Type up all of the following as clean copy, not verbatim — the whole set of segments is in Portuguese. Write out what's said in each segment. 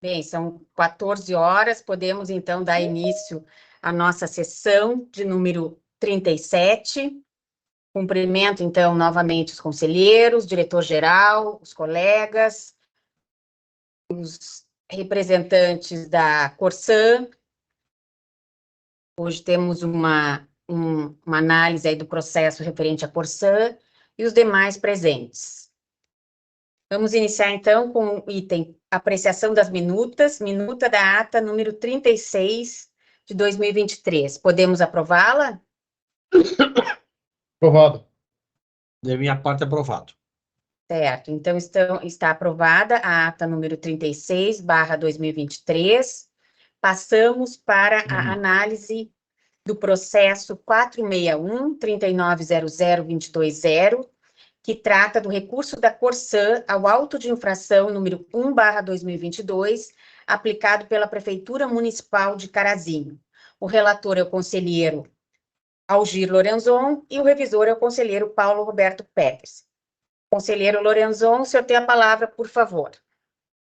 Bem, são 14 horas, podemos então dar início à nossa sessão de número 37. Cumprimento então novamente os conselheiros, diretor-geral, os colegas, os representantes da Corsan. Hoje temos uma análise aí do processo referente à Corsan e os demais presentes. Vamos iniciar, então, com o item apreciação das minutas, minuta da ata número 36 de 2023. Podemos aprová-la? Aprovado. Da minha parte, aprovado. Certo. Então, está aprovada a ata número 36/2023. Passamos para a análise do processo 461-3900-220, que trata do recurso da Corsan ao auto de infração número 1/2022, aplicado pela Prefeitura Municipal de Carazinho. O relator é o conselheiro Algir Lorenzon e o revisor é o conselheiro Paulo Roberto Peters. Conselheiro Lorenzon, o senhor tem a palavra, por favor.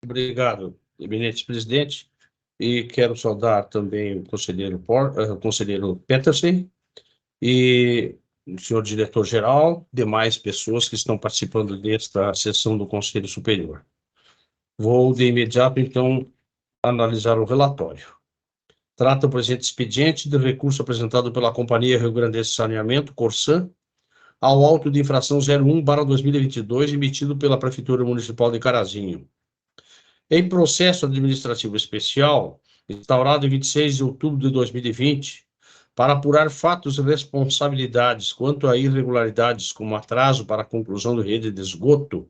Obrigado, eminente presidente, e quero saudar também o conselheiro Petersen e o senhor diretor-geral, demais pessoas que estão participando desta sessão do Conselho Superior. Vou, de imediato, então, analisar o relatório. Trata o presente expediente do recurso apresentado pela Companhia Rio Grandense de Saneamento, Corsan, ao auto de infração 01/2022, emitido pela Prefeitura Municipal de Carazinho. Em processo administrativo especial, instaurado em 26 de outubro de 2020, para apurar fatos e responsabilidades quanto a irregularidades como atraso para a conclusão da rede de esgoto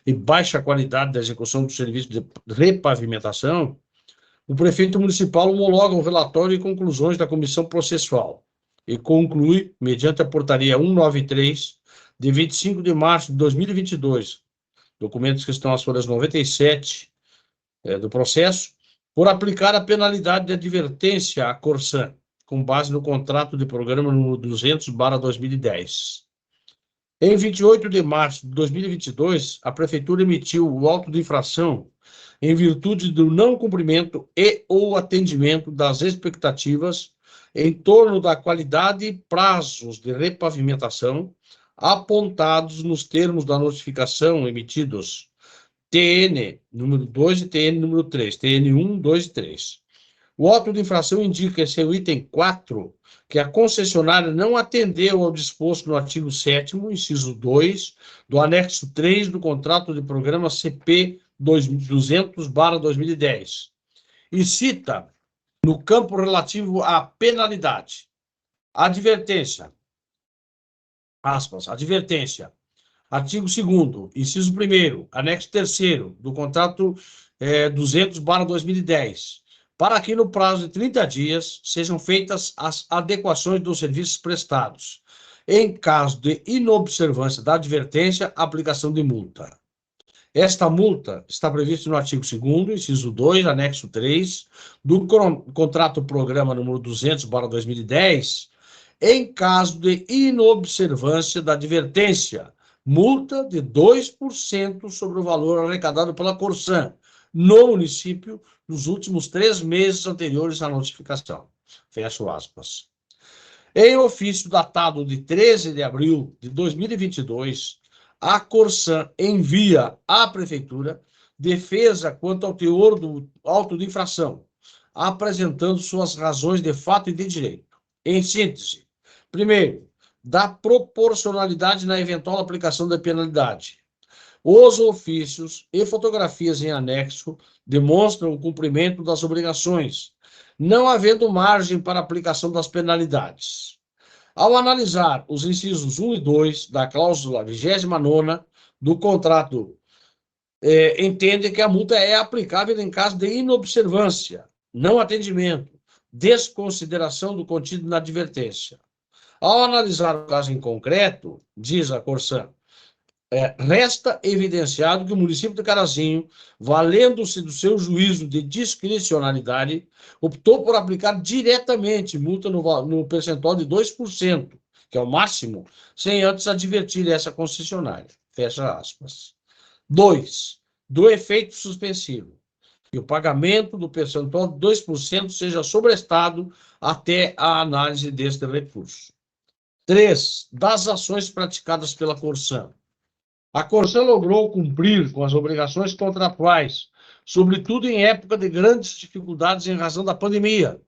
e baixa qualidade da execução do serviço de repavimentação, o prefeito municipal homologa o relatório e conclusões da comissão processual e conclui, mediante a portaria 193, de 25 de março de 2022, documentos que estão às folhas 97 do processo, por aplicar a penalidade de advertência à Corsan, com base no contrato de programa número 200/2010. Em 28 de março de 2022, a Prefeitura emitiu o auto de infração em virtude do não cumprimento e ou atendimento das expectativas em torno da qualidade e prazos de repavimentação apontados nos termos da notificação emitidos TN número 2 e TN número 3, TN 1, 2 e 3. O auto de infração indica em seu item 4 que a concessionária não atendeu ao disposto no artigo 7º, inciso 2, do anexo 3 do contrato de programa CP 200/2010, e cita, no campo relativo à penalidade, advertência, aspas, advertência, artigo 2º, inciso 1º, anexo 3º do contrato 200/2010, para que no prazo de 30 dias sejam feitas as adequações dos serviços prestados. Em caso de inobservância da advertência, aplicação de multa. Esta multa está prevista no artigo 2º, inciso 2, anexo 3, do contrato programa número 200/2010, em caso de inobservância da advertência, multa de 2% sobre o valor arrecadado pela Corsan no município nos últimos 3 meses anteriores à notificação. Fecho aspas. Em ofício datado de 13 de abril de 2022, a Corsan envia à Prefeitura defesa quanto ao teor do auto de infração, apresentando suas razões de fato e de direito. Em síntese, primeiro, da proporcionalidade na eventual aplicação da penalidade. Os ofícios e fotografias em anexo demonstram o cumprimento das obrigações, não havendo margem para aplicação das penalidades. Ao analisar os incisos 1 e 2 da cláusula 29ª do contrato, entende que a multa é aplicável em caso de inobservância, não atendimento, desconsideração do contido na advertência. Ao analisar o caso em concreto, diz a Corsan, resta evidenciado que o município de Carazinho, valendo-se do seu juízo de discricionalidade, optou por aplicar diretamente multa no percentual de 2%, que é o máximo, sem antes advertir essa concessionária. Fecha aspas. 2. Do efeito suspensivo. que o pagamento do percentual de 2% seja sobrestado até a análise deste recurso. 3. Das ações praticadas pela Corsan. A Corsan logrou cumprir com as obrigações contratuais, sobretudo em época de grandes dificuldades em razão da pandemia,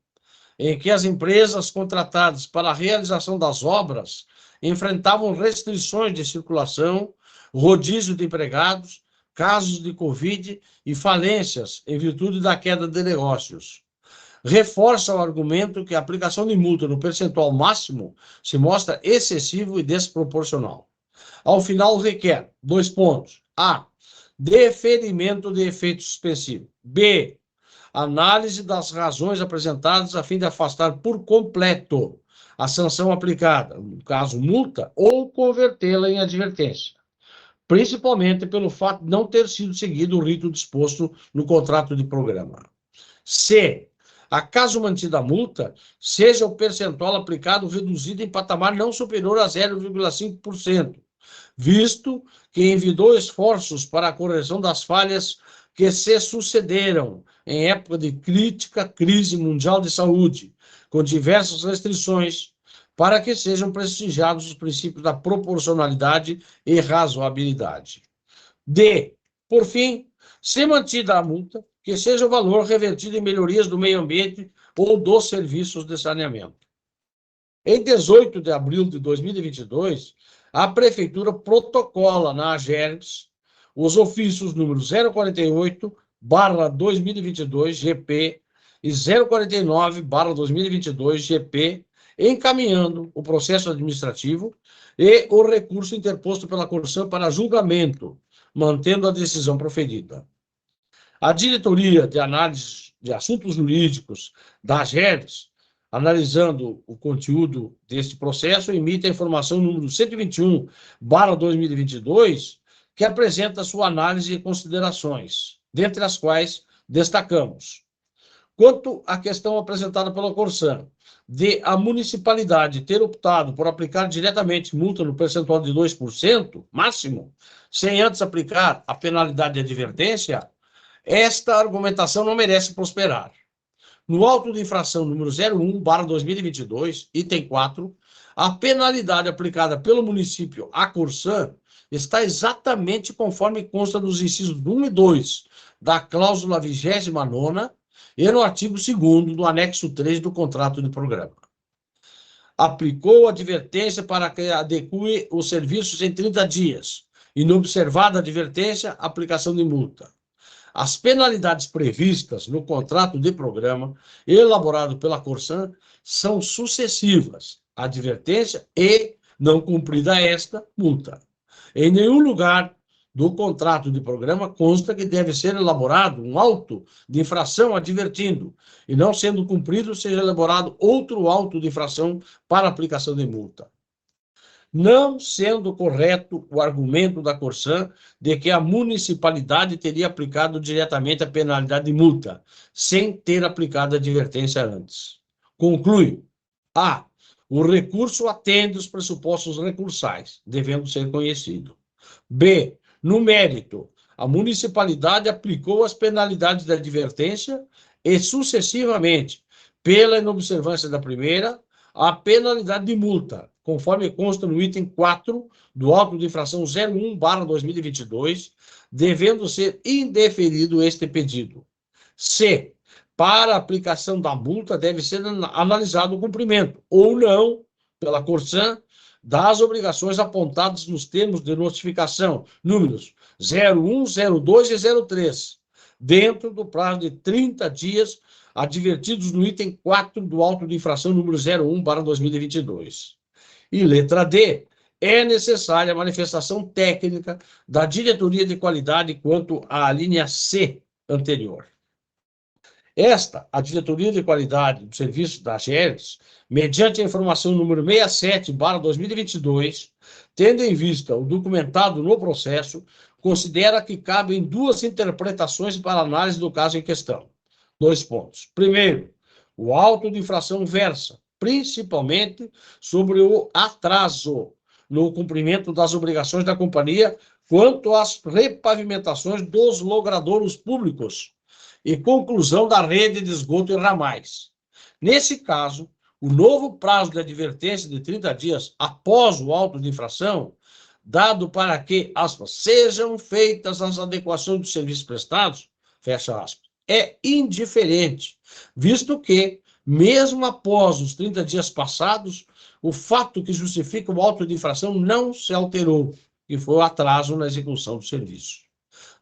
em que as empresas contratadas para a realização das obras enfrentavam restrições de circulação, rodízio de empregados, casos de Covid e falências em virtude da queda de negócios. Reforça o argumento que a aplicação de multa no percentual máximo se mostra excessivo e desproporcional. Ao final, requer 2 pontos. A. Deferimento de efeito suspensivo. B. Análise das razões apresentadas a fim de afastar por completo a sanção aplicada, no caso multa, ou convertê-la em advertência, principalmente pelo fato de não ter sido seguido o rito disposto no contrato de programa. C. Acaso mantida a multa, seja o percentual aplicado reduzido em patamar não superior a 0,5%, visto que envidou esforços para a correção das falhas que se sucederam em época de crítica crise mundial de saúde, com diversas restrições, para que sejam prestigiados os princípios da proporcionalidade e razoabilidade. D. Por fim, se mantida a multa, que seja o valor revertido em melhorias do meio ambiente ou dos serviços de saneamento. Em 18 de abril de 2022, a Prefeitura protocola na AGERGS os ofícios número 048/2022 GP e 049/2022 GP, encaminhando o processo administrativo e o recurso interposto pela Corsan para julgamento, mantendo a decisão proferida. A Diretoria de Análise de Assuntos Jurídicos da AGERGS, analisando o conteúdo deste processo, emite a informação número 121/2022, que apresenta sua análise e considerações, dentre as quais destacamos: quanto à questão apresentada pela Corsan, de a municipalidade ter optado por aplicar diretamente multa no percentual de 2% máximo, sem antes aplicar a penalidade de advertência, esta argumentação não merece prosperar. No auto de infração número 01/2022, item 4, a penalidade aplicada pelo município à Corsan está exatamente conforme consta nos incisos 1 e 2 da cláusula 29ª e no artigo 2º do anexo 3 do contrato de programa. Aplicou advertência para que adeque os serviços em 30 dias. Inobservada a advertência, aplicação de multa. As penalidades previstas no contrato de programa elaborado pela Corsan são sucessivas: advertência e, não cumprida esta, multa. Em nenhum lugar do contrato de programa consta que deve ser elaborado um auto de infração advertindo, e não sendo cumprido, seja elaborado outro auto de infração para aplicação de multa. Não sendo correto o argumento da Corsan de que a municipalidade teria aplicado diretamente a penalidade de multa, sem ter aplicado a advertência antes. Conclui: A. O recurso atende os pressupostos recursais, devendo ser conhecido. B. No mérito, a municipalidade aplicou as penalidades da advertência e, sucessivamente, pela inobservância da primeira, a penalidade de multa, conforme consta no item 4 do auto de infração 01/2022, devendo ser indeferido este pedido. C. Para a aplicação da multa, deve ser analisado o cumprimento, ou não, pela Corsan, das obrigações apontadas nos termos de notificação, números 01, 02 e 03, dentro do prazo de 30 dias, advertidos no item 4 do auto de infração número 01/2022. E letra D, é necessária a manifestação técnica da Diretoria de Qualidade quanto à linha C anterior. Esta, a Diretoria de Qualidade do Serviço da AGERGS, mediante a informação número 67/2022, tendo em vista o documentado no processo, considera que cabem 2 interpretações para a análise do caso em questão. 2 pontos. Primeiro, o auto de infração versa, principalmente, sobre o atraso no cumprimento das obrigações da companhia quanto às repavimentações dos logradouros públicos e conclusão da rede de esgoto e ramais. Nesse caso, o novo prazo de advertência de 30 dias após o auto de infração, dado para que, aspas, sejam feitas as adequações dos serviços prestados, fecha aspas, é indiferente, visto que, mesmo após os 30 dias passados, o fato que justifica o auto de infração não se alterou, que foi o atraso na execução do serviço.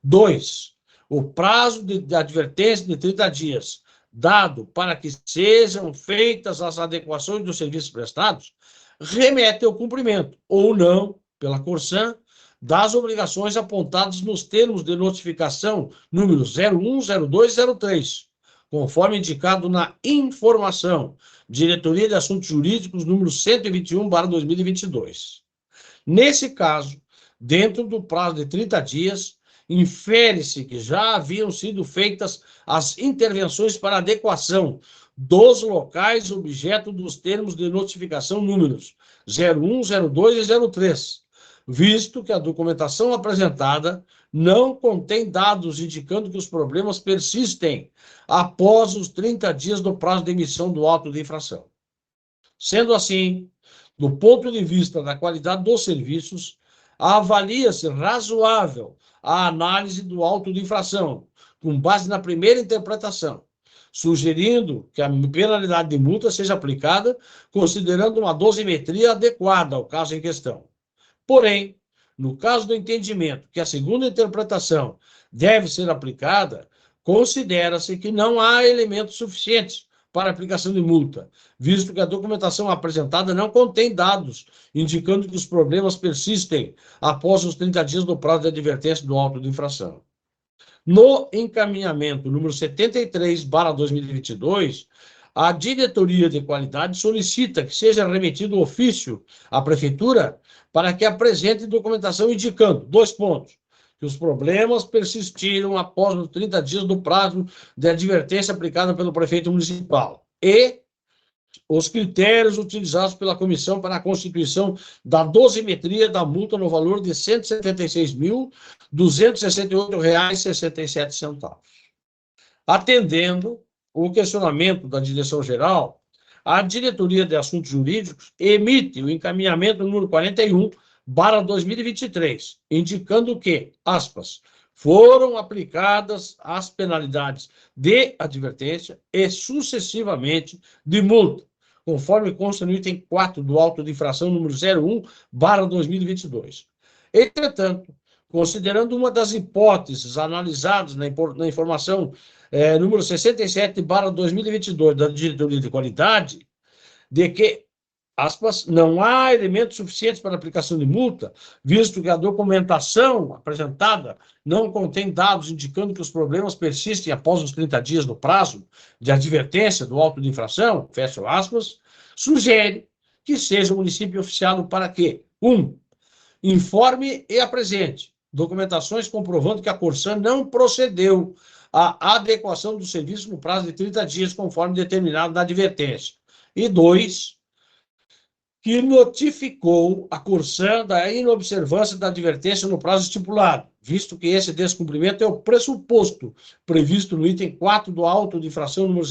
2. O prazo de advertência de 30 dias, dado para que sejam feitas as adequações dos serviços prestados, remete ao cumprimento, ou não, pela Corsan, das obrigações apontadas nos termos de notificação números 01, 02 e 03, conforme indicado na informação Diretoria de Assuntos Jurídicos número 121/2022. Nesse caso, dentro do prazo de 30 dias, infere-se que já haviam sido feitas as intervenções para adequação dos locais objeto dos termos de notificação números 01, 02 e 03, visto que a documentação apresentada não contém dados indicando que os problemas persistem após os 30 dias do prazo de emissão do auto de infração. Sendo assim, do ponto de vista da qualidade dos serviços, avalia-se razoável a análise do auto de infração, com base na primeira interpretação, sugerindo que a penalidade de multa seja aplicada considerando uma dosimetria adequada ao caso em questão. Porém, no caso do entendimento que a segunda interpretação deve ser aplicada, considera-se que não há elementos suficientes para aplicação de multa, visto que a documentação apresentada não contém dados indicando que os problemas persistem após os 30 dias do prazo de advertência do auto de infração. No encaminhamento número 73/2022, a Diretoria de Qualidade solicita que seja remetido ofício à Prefeitura para que apresente documentação indicando, 2 pontos, que os problemas persistiram após os 30 dias do prazo de advertência aplicada pelo prefeito municipal e os critérios utilizados pela comissão para a constituição da dosimetria da multa no valor de R$ 176.268,67. Atendendo o questionamento da direção-geral, a Diretoria de Assuntos Jurídicos emite o encaminhamento número 41/2023, indicando que, aspas, foram aplicadas as penalidades de advertência e sucessivamente de multa, conforme consta no item 4 do auto de infração número 01/2022. Entretanto, considerando uma das hipóteses analisadas na informação número 67/2022 da Diretoria de Qualidade, de que, aspas, não há elementos suficientes para aplicação de multa, visto que a documentação apresentada não contém dados indicando que os problemas persistem após os 30 dias do prazo de advertência do auto de infração, fecha aspas, sugere que seja o município oficiado para que, 1. Informe e apresente documentações comprovando que a Corsan não procedeu à adequação do serviço no prazo de 30 dias, conforme determinado na advertência. E 2, que notificou a Corsan da inobservância da advertência no prazo estipulado, visto que esse descumprimento é o pressuposto previsto no item 4 do auto de infração número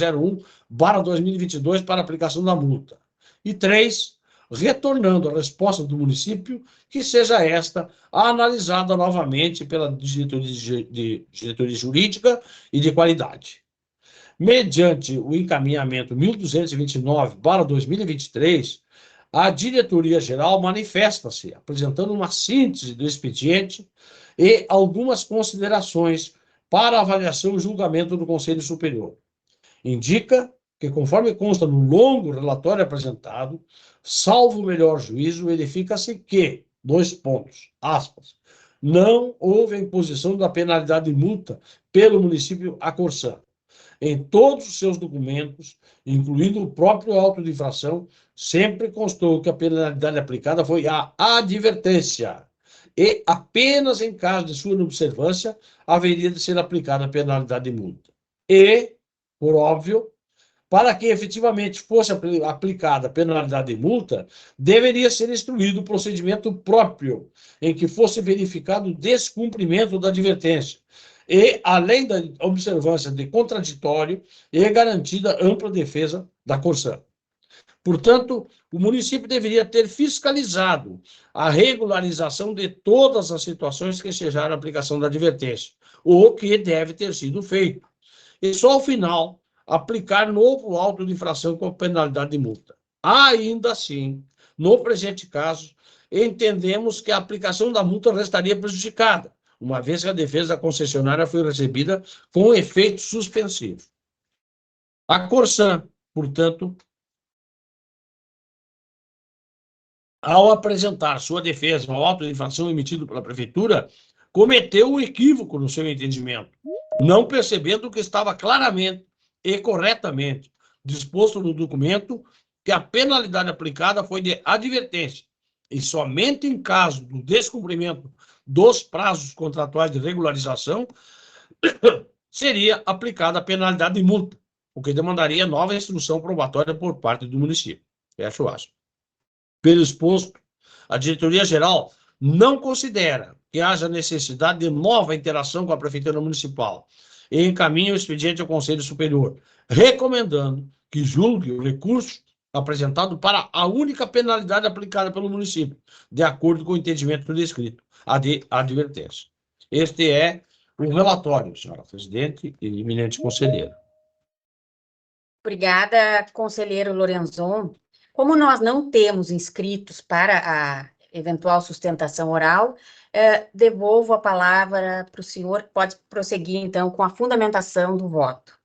01/2022 para aplicação da multa. E 3, retornando a resposta do município, que seja esta analisada novamente pela diretoria jurídica e de qualidade. Mediante o encaminhamento 1229/2023, a diretoria-geral manifesta-se, apresentando uma síntese do expediente e algumas considerações para avaliação e julgamento do Conselho Superior. Indica que, conforme consta no longo relatório apresentado, salvo o melhor juízo, verifica-se que, 2 pontos, aspas, não houve a imposição da penalidade de multa pelo município a Corsan. Em todos os seus documentos, incluindo o próprio auto de infração, sempre constou que a penalidade aplicada foi a advertência e apenas em caso de sua inobservância haveria de ser aplicada a penalidade de multa. E, por óbvio, Para que efetivamente fosse aplicada a penalidade de multa, deveria ser instruído o procedimento próprio, em que fosse verificado o descumprimento da advertência, e, além da observância de contraditório, e garantida ampla defesa da Corsan. Portanto, o município deveria ter fiscalizado a regularização de todas as situações que ensejaram a aplicação da advertência, o que deve ter sido feito. E só ao final, aplicar novo auto de infração com penalidade de multa. Ainda assim, no presente caso, entendemos que a aplicação da multa restaria prejudicada, uma vez que a defesa da concessionária foi recebida com efeito suspensivo. A Corsan, portanto, ao apresentar sua defesa ao auto de infração emitido pela Prefeitura, cometeu um equívoco no seu entendimento, não percebendo que estava claramente e corretamente disposto no documento que a penalidade aplicada foi de advertência, e somente em caso do descumprimento dos prazos contratuais de regularização seria aplicada a penalidade de multa, o que demandaria nova instrução probatória por parte do município. Fecha o aspas. Pelo exposto, a diretoria-geral não considera que haja necessidade de nova interação com a Prefeitura Municipal e encaminha o expediente ao Conselho Superior, recomendando que julgue o recurso apresentado para a única penalidade aplicada pelo município, de acordo com o entendimento descrito, a de advertência. Este é o relatório, senhora presidente e eminente conselheiro. Obrigada, conselheiro Lorenzon. Como nós não temos inscritos para a eventual sustentação oral, devolvo a palavra para o senhor, que pode prosseguir, então, com a fundamentação do voto.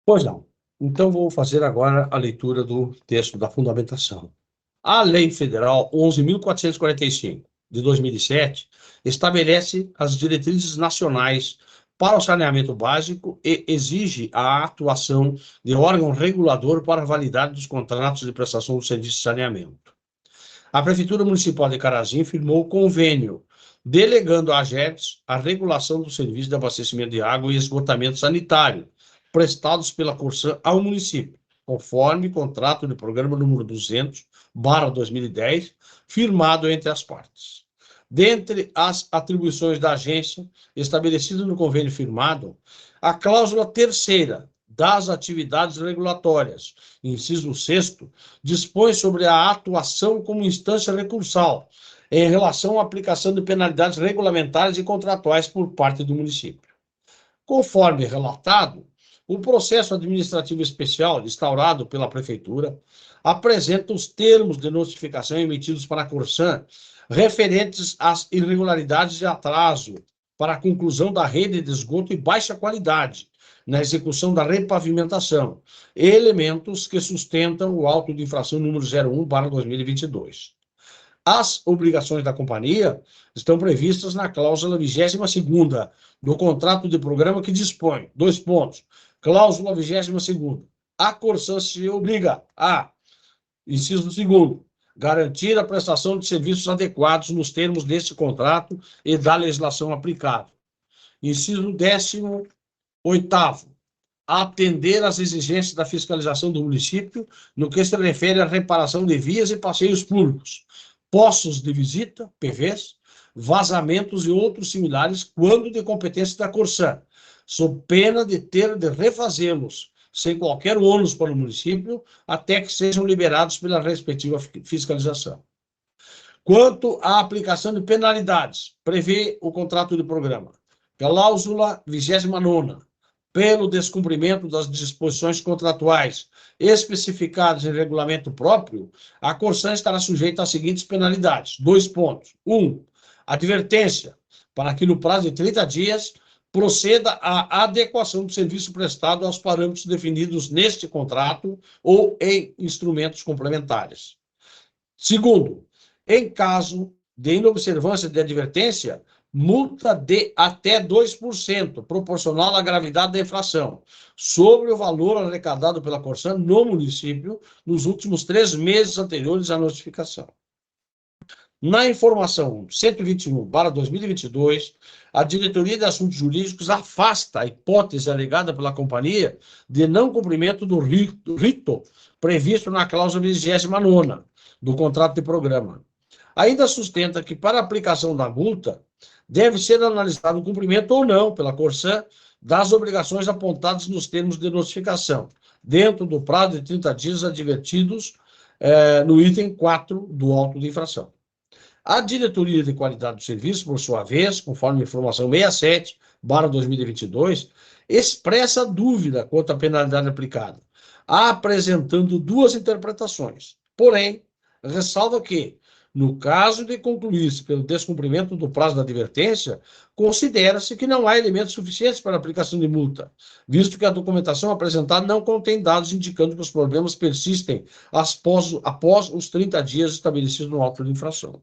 Pois não. Então, vou fazer agora a leitura do texto da fundamentação. A Lei Federal 11.445, de 2007, estabelece as diretrizes nacionais para o saneamento básico e exige a atuação de órgão regulador para a validade dos contratos de prestação do serviço de saneamento. A Prefeitura Municipal de Carazinho firmou convênio delegando à AGERS a regulação do serviço de abastecimento de água e esgotamento sanitário prestados pela Corsan ao município, conforme contrato de programa número 200/2010, firmado entre as partes. Dentre as atribuições da agência, estabelecidas no convênio firmado, a cláusula terceira das atividades regulatórias, inciso 6º, dispõe sobre a atuação como instância recursal em relação à aplicação de penalidades regulamentares e contratuais por parte do município. Conforme relatado, o processo administrativo especial instaurado pela Prefeitura apresenta os termos de notificação emitidos para a Corsan referentes às irregularidades e atraso para a conclusão da rede de esgoto e baixa qualidade na execução da repavimentação, e elementos que sustentam o auto de infração número 01/2022. As obrigações da companhia estão previstas na cláusula 22ª do contrato de programa que dispõe, 2 pontos, cláusula 22ª, a Corsan se obriga a, inciso 2º, garantir a prestação de serviços adequados nos termos deste contrato e da legislação aplicável. Inciso 18º, atender às exigências da fiscalização do município no que se refere à reparação de vias e passeios públicos, postos de visita, PVs, vazamentos e outros similares quando de competência da Corsan, sob pena de ter de refazê-los, sem qualquer ônus para o município, até que sejam liberados pela respectiva fiscalização. Quanto à aplicação de penalidades, prevê o contrato de programa. Cláusula 29ª, pelo descumprimento das disposições contratuais especificadas em regulamento próprio, a Corsan estará sujeita às seguintes penalidades. 2 pontos. 1. Advertência, para que no prazo de 30 dias proceda à adequação do serviço prestado aos parâmetros definidos neste contrato ou em instrumentos complementares. 2º, em caso de inobservância de advertência, multa de até 2%, proporcional à gravidade da infração, sobre o valor arrecadado pela Corsan no município nos últimos 3 meses anteriores à notificação. Na informação 121/2022, a Diretoria de Assuntos Jurídicos afasta a hipótese alegada pela companhia de não cumprimento do rito previsto na cláusula 29ª do contrato de programa. Ainda sustenta que, para a aplicação da multa, deve ser analisado o cumprimento ou não pela Corsan das obrigações apontadas nos termos de notificação, dentro do prazo de 30 dias advertidos no item 4 do auto de infração. A Diretoria de Qualidade do Serviço, por sua vez, conforme a informação 67/2022, expressa dúvida quanto à penalidade aplicada, apresentando duas interpretações. Porém, ressalva que, no caso de concluir-se pelo descumprimento do prazo da advertência, considera-se que não há elementos suficientes para a aplicação de multa, visto que a documentação apresentada não contém dados indicando que os problemas persistem após os 30 dias estabelecidos no auto de infração.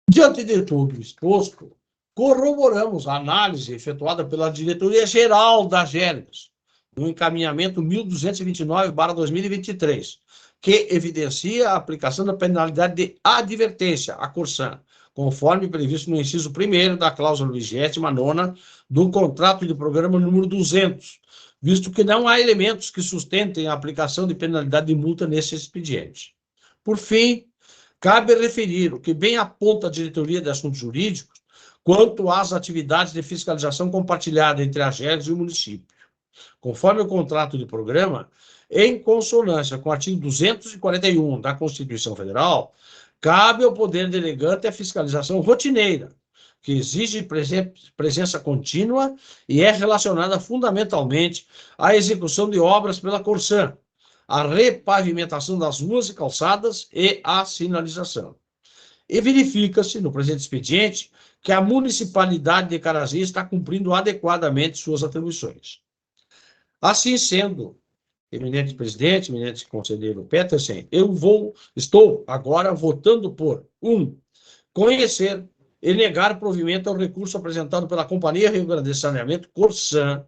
Diante de tudo exposto, corroboramos a análise efetuada pela Diretoria-Geral da GERGS, no encaminhamento 1229/2023, que evidencia a aplicação da penalidade de advertência à Corsan, conforme previsto no inciso 1º da cláusula 29ª do contrato de programa número 200, visto que não há elementos que sustentem a aplicação de penalidade de multa nesse expediente. Por fim, cabe referir o que bem aponta a Diretoria de Assuntos Jurídicos quanto às atividades de fiscalização compartilhada entre a GERGS e o município. Conforme o contrato de programa, em consonância com o artigo 241 da Constituição Federal, cabe ao Poder Delegante a fiscalização rotineira, que exige presença contínua e é relacionada fundamentalmente à execução de obras pela Corsan, a repavimentação das ruas e calçadas e a sinalização. E verifica-se, no presente expediente, que a municipalidade de Carazinho está cumprindo adequadamente suas atribuições. Assim sendo, eminente presidente, eminente conselheiro Petersen, estou agora votando por 1. Conhecer e negar provimento ao recurso apresentado pela Companhia Rio Grande de Saneamento, Corsan,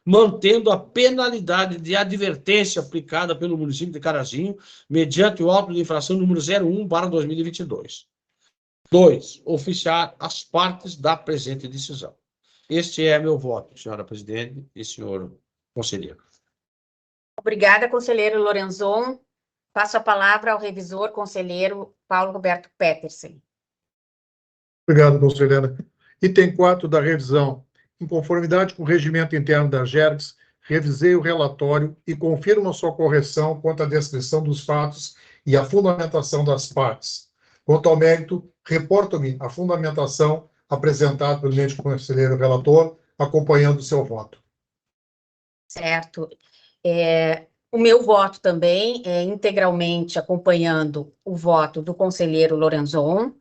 mantendo a penalidade de advertência aplicada pelo município de Carazinho, mediante o auto de infração número 01/2022. 2. Oficiar as partes da presente decisão. Este é meu voto, senhora presidente e senhor conselheiro. Obrigada, conselheiro Lorenzon. Passo a palavra ao revisor conselheiro Paulo Roberto Petersen. Obrigado, conselheira. Item 4 da revisão. Em conformidade com o regimento interno da GERGS, revisei o relatório e confirmo sua correção quanto à descrição dos fatos e à fundamentação das partes. Quanto ao mérito, reporto-me a fundamentação apresentada pelo eminente conselheiro relator, acompanhando o seu voto. Certo. O meu voto também é integralmente acompanhando o voto do conselheiro Lorenzon.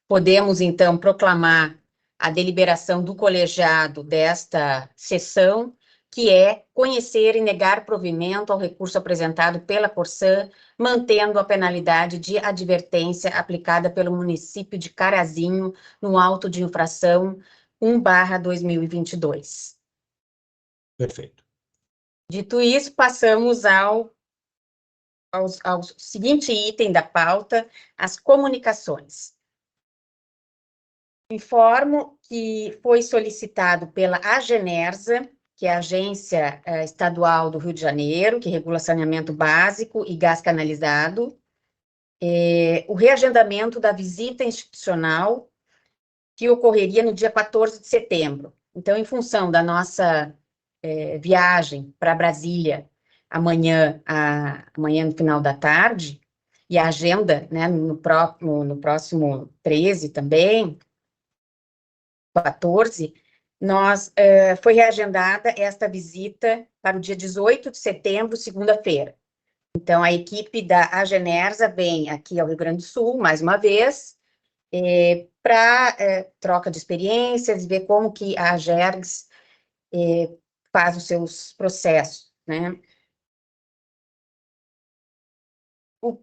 Podemos, então, proclamar a deliberação do colegiado desta sessão, que é conhecer e negar provimento ao recurso apresentado pela Corsan, mantendo a penalidade de advertência aplicada pelo município de Carazinho no auto de infração 1/2022. Perfeito. Dito isso, passamos ao seguinte item da pauta, as comunicações. Informo que foi solicitado pela Agenersa, que é a Agência Estadual do Rio de Janeiro, que regula saneamento básico e gás canalizado, o reagendamento da visita institucional que ocorreria no dia 14 de setembro. Então, em função da nossa viagem para Brasília amanhã no final da tarde, e a agenda, né, no próximo 13 também, 14, foi reagendada esta visita para o dia 18 de setembro, segunda-feira. Então, a equipe da Agenersa vem aqui ao Rio Grande do Sul, mais uma vez, para troca de experiências, ver como que a GERGS faz os seus processos, né? O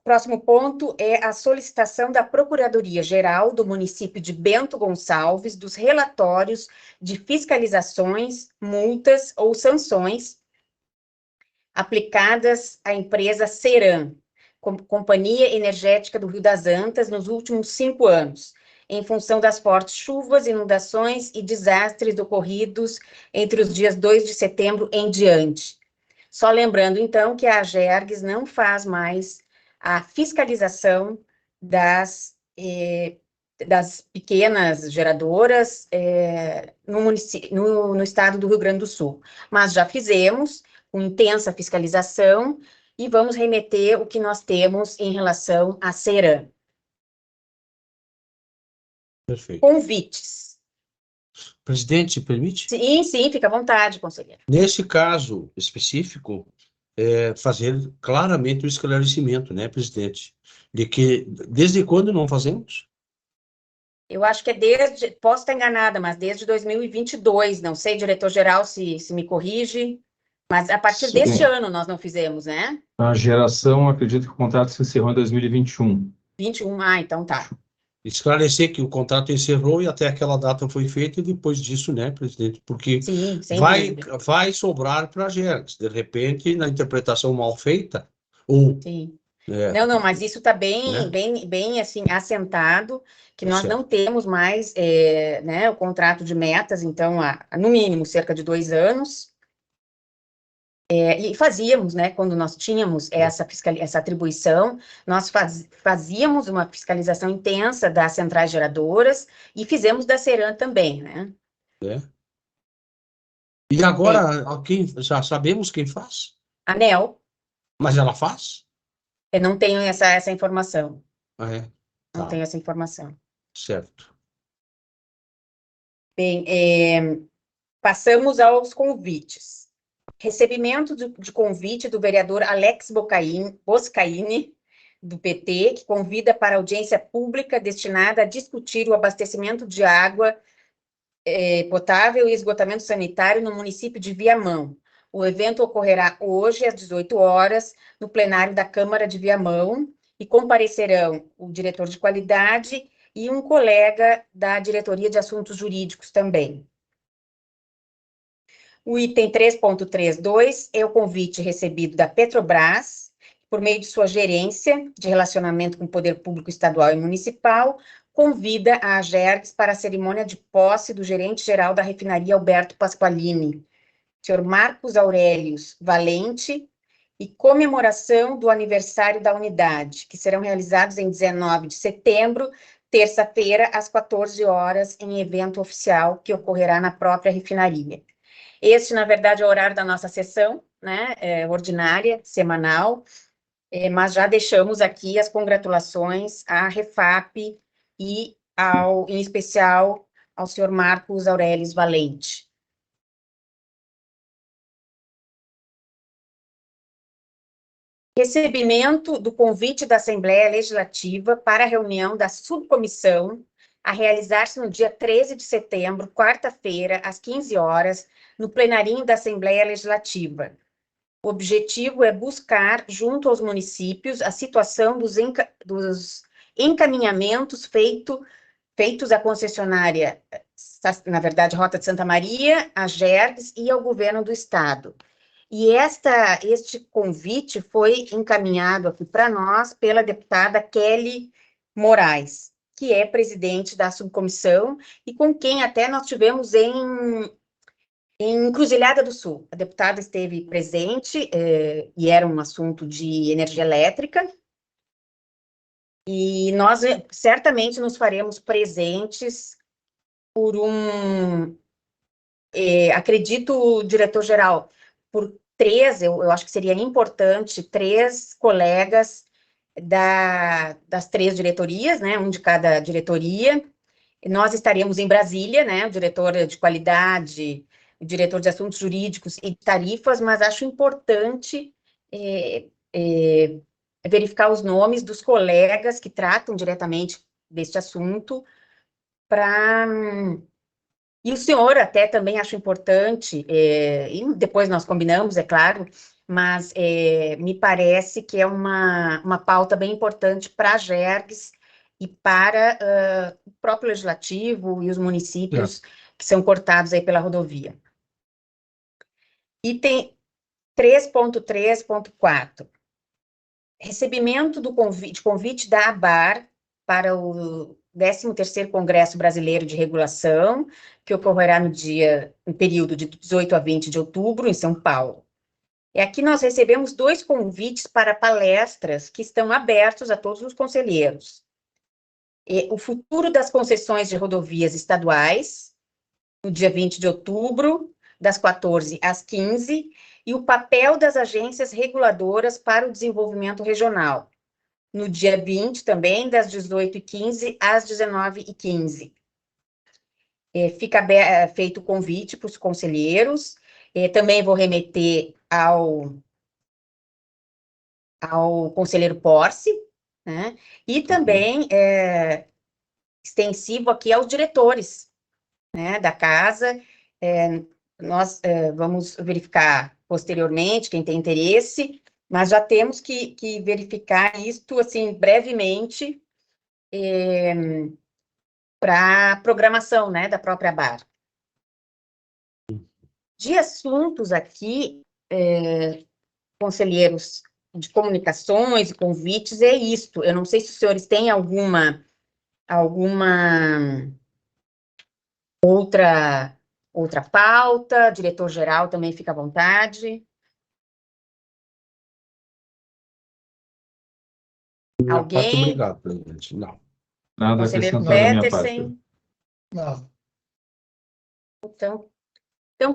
próximo ponto é a solicitação da Procuradoria-Geral do município de Bento Gonçalves dos relatórios de fiscalizações, multas ou sanções aplicadas à empresa Ceram, Companhia Energética do Rio das Antas nos últimos 5 anos, em função das fortes chuvas, inundações e desastres ocorridos entre os dias 2 de setembro em diante. Só lembrando, então, que a AGERGS não faz mais a fiscalização das pequenas geradoras no estado do Rio Grande do Sul. Mas já fizemos com intensa fiscalização e vamos remeter o que nós temos em relação à CERAM. Perfeito. Convites. Presidente, permite? Sim, fica à vontade, conselheiro. Nesse caso específico, fazer claramente o esclarecimento, né, presidente, de que desde quando não fazemos? Eu acho que é posso estar enganada, mas desde 2022, não sei, diretor-geral, se me corrige, mas a partir deste ano nós não fizemos, né? A geração, acredito que o contrato se encerrou em 2021. 21, então tá. Esclarecer que o contrato encerrou e até aquela data foi feita e depois disso, né, presidente? Porque Sim, sem dúvida. vai sobrar para a GERGS. De repente, na interpretação mal feita, ou... Sim. Não, mas isso está né? bem assim, assentado, que nós certo. não temos mais né, o contrato de metas, então, no mínimo, cerca de 2 anos. E fazíamos, né, quando nós tínhamos essa atribuição, nós fazíamos uma fiscalização intensa das centrais geradoras e fizemos da CERAM também, né? E agora, já sabemos quem faz? A ANEEL, Mas ela faz? eu não tenho essa informação. Ah, é? Não Tá. tenho essa informação. Certo. Bem, passamos aos convites. Recebimento de convite do vereador Alex Boscaini, do PT, que convida para audiência pública destinada a discutir o abastecimento de água potável e esgotamento sanitário no município de Viamão. O evento ocorrerá hoje, às 18 horas, no plenário da Câmara de Viamão, e comparecerão o diretor de qualidade e um colega da Diretoria de Assuntos Jurídicos também. O item 3.32 é o convite recebido da Petrobras, por meio de sua gerência de relacionamento com o poder público estadual e municipal, convida a AGERGS para a cerimônia de posse do gerente-geral da refinaria Alberto Pasqualini, senhor Marcos Aurelius Valente, e comemoração do aniversário da unidade, que serão realizados em 19 de setembro, terça-feira, às 14 horas, em evento oficial que ocorrerá na própria refinaria. Este, na verdade, é o horário da nossa sessão, né, ordinária, semanal, mas já deixamos aqui as congratulações à Refap e, em especial, ao senhor Marcos Aurelius Valente. Recebimento do convite da Assembleia Legislativa para a reunião da subcomissão a realizar-se no dia 13 de setembro, quarta-feira, às 15 horas, no plenarinho da Assembleia Legislativa. O objetivo é buscar, junto aos municípios, a situação dos encaminhamentos feitos à concessionária, na verdade, Rota de Santa Maria, à GERGS e ao governo do estado. E este convite foi encaminhado aqui para nós pela deputada Kelly Moraes, que é presidente da subcomissão e com quem até nós tivemos em Encruzilhada do Sul. A deputada esteve presente e era um assunto de energia elétrica. E nós certamente nos faremos presentes por acredito, diretor-geral, por 3, eu acho que seria importante, 3 colegas das 3 diretorias, né, um de cada diretoria. Nós estaremos em Brasília, né, o diretor de qualidade, o diretor de assuntos jurídicos e tarifas, mas acho importante verificar os nomes dos colegas que tratam diretamente deste assunto, e o senhor até também acho importante, e depois nós combinamos, é claro, mas me parece que é uma pauta bem importante para a GERGS e para o próprio legislativo e os municípios que são cortados aí pela rodovia. Item 3.3.4. recebimento do convite da ABAR para o 13º Congresso Brasileiro de Regulação, que ocorrerá no período de 18 a 20 de outubro, em São Paulo. E aqui nós recebemos 2 convites para palestras que estão abertos a todos os conselheiros. O futuro das concessões de rodovias estaduais, no dia 20 de outubro, das 14 às 15, e o papel das agências reguladoras para o desenvolvimento regional, no dia 20 também, das 18h15 às 19h15. Fica feito o convite para os conselheiros, também vou remeter ao conselheiro Porce, né? E também extensivo aqui aos diretores, né, da casa. Nós vamos verificar posteriormente quem tem interesse, mas já temos que verificar isto, assim, brevemente, para a programação, né, da própria ABAR. De assuntos aqui, conselheiros de comunicações e convites, é isto. Eu não sei se os senhores têm alguma outra pauta, diretor-geral também fica à vontade. Alguém? Obrigado, presidente. Não. Nada Conselheiro acrescentado da minha parte. Petersen? Não. Então,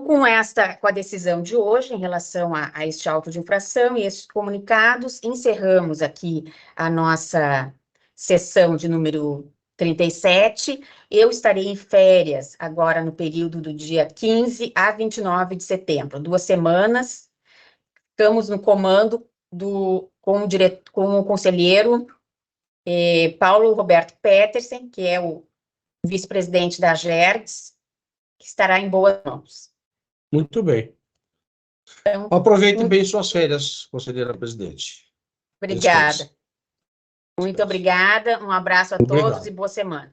com a decisão de hoje em relação a este auto de infração e esses comunicados, encerramos aqui a nossa sessão de número 37. Eu estarei em férias agora no período do dia 15 a 29 de setembro, 2 semanas. Estamos no comando com o conselheiro Paulo Roberto Petersen, que é o vice-presidente da GERGS, que estará em boas mãos. Muito bem. Então, aproveite bem suas férias, conselheira presidente. Obrigada. Descanse. Muito obrigada. Um abraço a todos Obrigado. e boa semana.